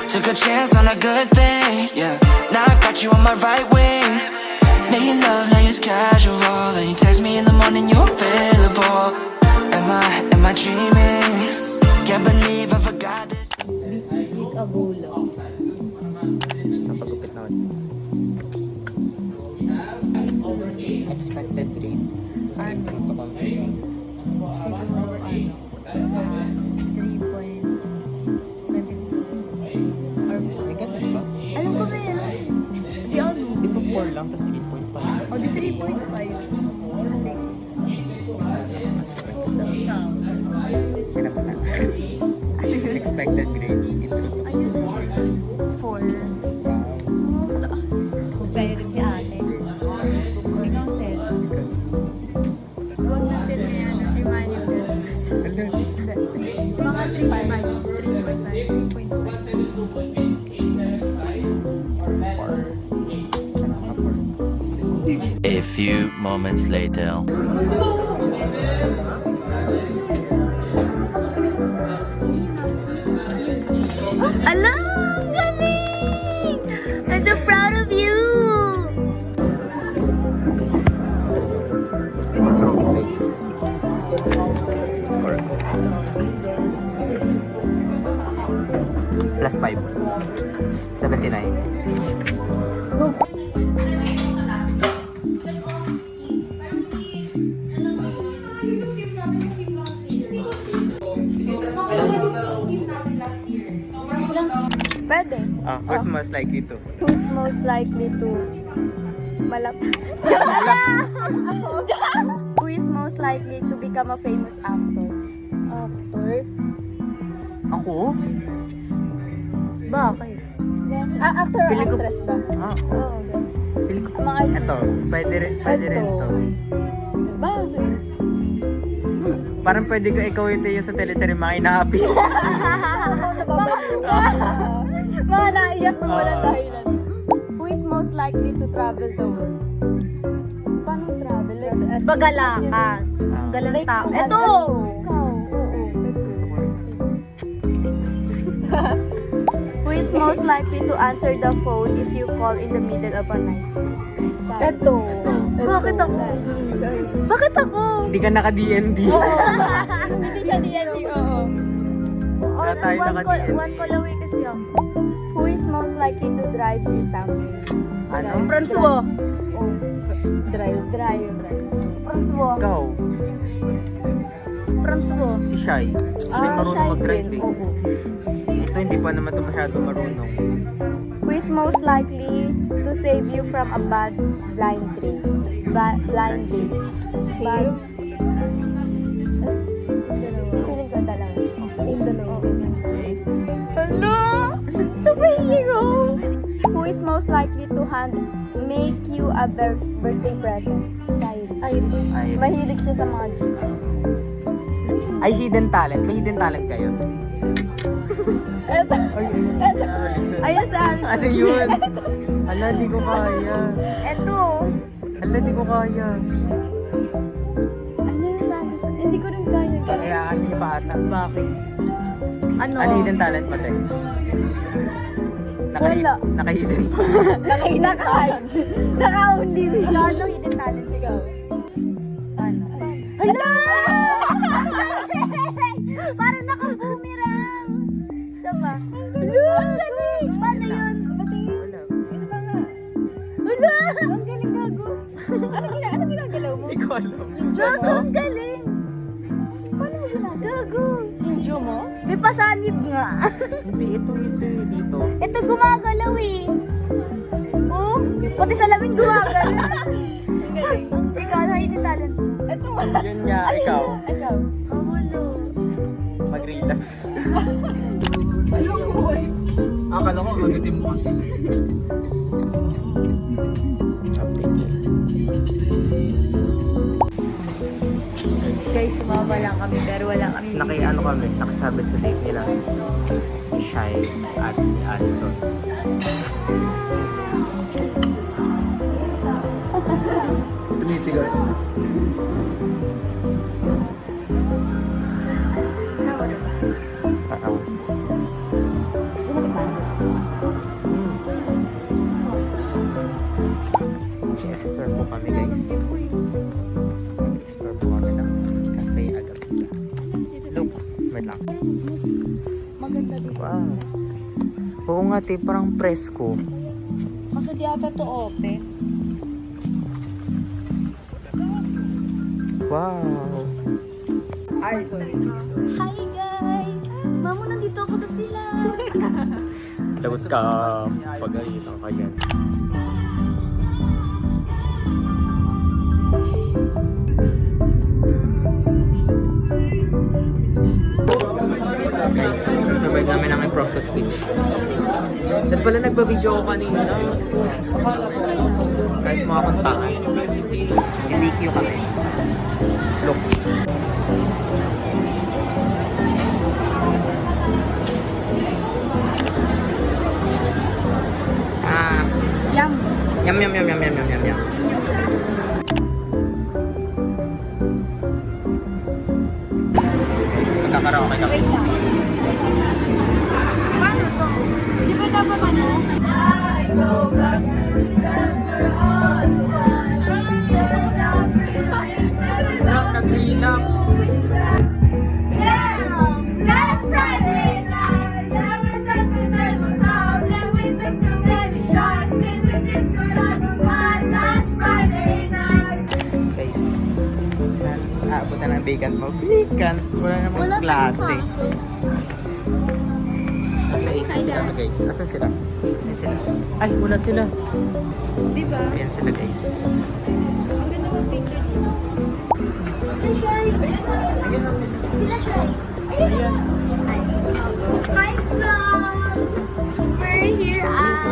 Took a chance on a good thing, yeah. Now I got you on my right wing. Making love, now it's casual. And you text me in the morning, you're available. Am I dreaming? Can't believe I forgot this. Week ago lang. Napagupit naman. Expected grade sa intro to computing. Siguro 3.24 or 4. May ganun ba? Alam ko meron. Di ano? Di ba 4 lang, tas 3 point pa lang? O di 3.5. Kasi. Ikaw. Sinabutan. Expected grade. Intro to Ayun. computing. 4. Pwede rin si ate. Ikaw, Seth. Huwag natin na yan ang Emmanuel. Mga 3.5. A few moments later. Alam! Galing! I'm so proud of you! Plus 5. 79. Go! Pwede. Who's most likely to? Who's most likely to Who is most likely to become a famous actor? Actor? Ako? Bakit? Actor or Pili ko- actress ba? Oo, yes. Pili ko. Ang mga artist. Ito, pwede rin to. Bakit? Parang pwede ko ikaw ito yung sa teleserye mga inahapi. Mga naiyak na walang dahilan. Who is most likely to travel the world? Paano travel? Pagalakan. Galang tao. Ito! Ikaw. Who is most likely to answer the phone if you call in the middle of a night? Ito. Bakit ako? Bakit ako? Hindi ka naka-DND. Hindi siya DND, oo. Wala tayo naka-DND. One call away kasi ako. Who is most likely to drive you somewhere? Ano? Francois. Oh, drive. Francois. Ikaw. Francois. Si Shai. Shai marunong mag-drive eh. Oo. Ito hindi pa naman ito masyado marunong. Who is most likely to save you from a bad blind date? Blind date. Save? Feeling ko dalawa. Yung dalawa. Hello! Superhero! Who is most likely to make you a birthday present? Irene. Mahilig siya sa mga gift. Ay, hidden talent. May hidden talent kayo? Eto. Ayun sa Alison. Ano yun? Hala, di ko kaya. Eto. Hala, di ko kaya. Ano yun sa Alison? Hindi ko rin kaya. Kaya ano yung bata? Bakit? Ano? Ano hidden talent mo, Tek? Wala. Naka-hidden pa. Naka-only me. Ano hidden talent ikaw? Ano? Hala! Parang naka-boomerang. Isa ba? Hala! Ang galing! Paano yun? Wala. Isa pa nga. Hala! Ang galing, gago. Ano ginagalaw mo? Hindi ko alam. Gago, ang galing! Paano mo ginagawa? Gago! Injo mo? May pasanib nga. Hindi, ito. Dito. Ito gumagalaw eh. Oh, pati salamin gumagalaw. Ang galing. Ikaw, ano hidden talent? Ito wala. Yun nga, ikaw. Ikaw. Wala. Mag-relapse. Akala ko magitim mo kasi. Guys, sumama lang kami pero wala kami. Nakasabit sa date nila. Ni Shai at ni Alison. Tumitigas. Oo. Sino ba? kami guys. Explore po kami ng Cafe Agapita. Look, wait lang. Maganda dito. Wow. Oo nga, te, parang presko. Kasi di ata to open. Wow. Ay, sorry. Hi guys! Mamo, nandito ako sa sila. Labas ka. Pag-ayutan ka yan. Guys, sabay namin ang improv speech. Saan pala nagpa-video ko kanina? Kahit mga kontaan. Hindi cute kami. Look. Ah, Yum! yum yum yum yum yum yum yum yum. Magkakaraoke kami. Wait lang. Paano to? Di ba dapat ano? Nag-relapse. Last Friday night, yeah, we danced in Redwood House, and we took too many shots. Then we kissed, but I forgot. Last Friday night. Guys, saan aabutan ng vacant mo? Vacant? Wala namang klase. Nasa 80 sila guys. Asan sila? Ayan sila. Ay, wala sila. Di ba? Ayan sila guys. Ang ganda mag-picture dito. Sila siya. Ayun na. Hi, vlog! We're here at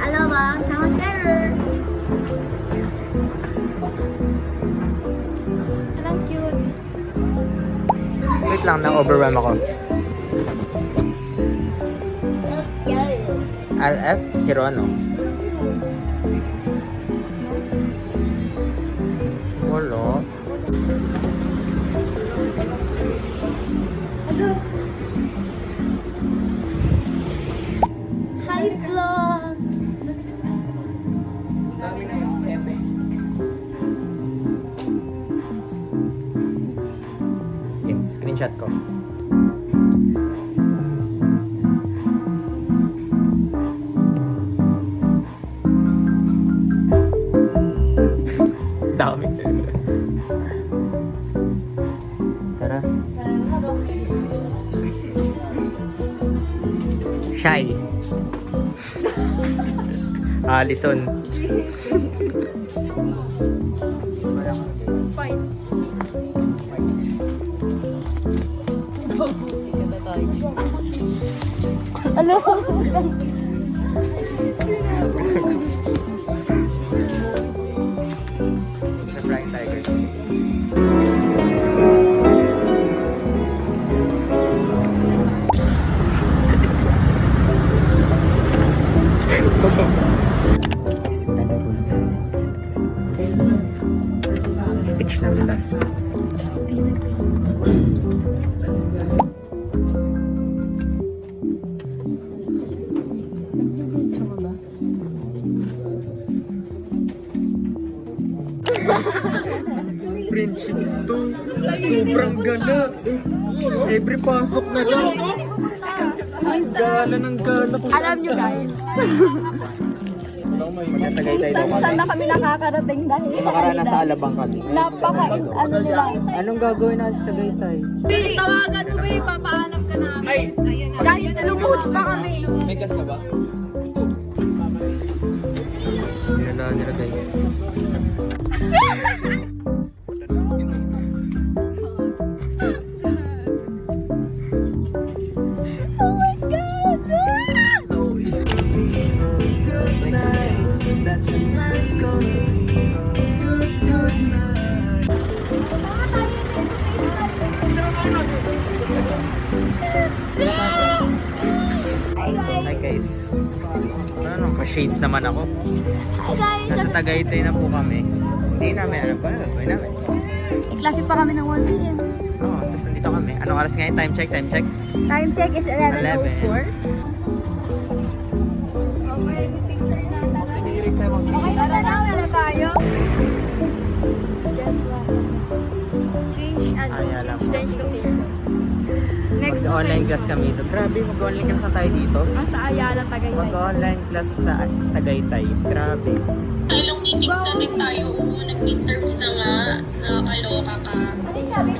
Alabang, Tangasero. Alam, cute. Wait lang, na-overwhelm ako. LF Hirono. Wala. Hi, vlog! Okay, screenshot ko. Dami. Tara. Shy. Alison. Fine. Ano? The Bright Tiger. Speech na bilas. Friendship to. Sobrang gala. Every pasok na lang. Gala ng gala ko. Alam nyo guys, Magtatagay tayo daw saan kami. na kami nakakarating dahil sa Nakaraan na kanila. sa Alabang kami. Ano nila. Anong gagawin natin sa Tagaytay? Tawagan mo ba, ipapaalam ka namin. Kahit lumuhod pa kami. May gas ka ba? Nila nila guys. Hi guys. Ano, pa-shades naman ako. Hi guys! Nasa Tagaytay na po kami. Hindi namin alam pa ano gagawin namin. Klase pa kami ng 1 p.m. Oo, tapos nandito kami. Anong oras ngayon? Time check, time check. Time check is 11:04. Okay, picture na talaga. direct tayo mag Okay, tara na tayo. Guess what? Ayala mo. Change location. Next Mag-online class kami dito. Grabe, mag-online class na tayo dito. Sa Ayala, Tagaytay. Mag-online class sa Tagaytay. Grabe. Ilang meetings na din tayo. Nag-midterms na nga. Nakakaloka ka. Ano sabi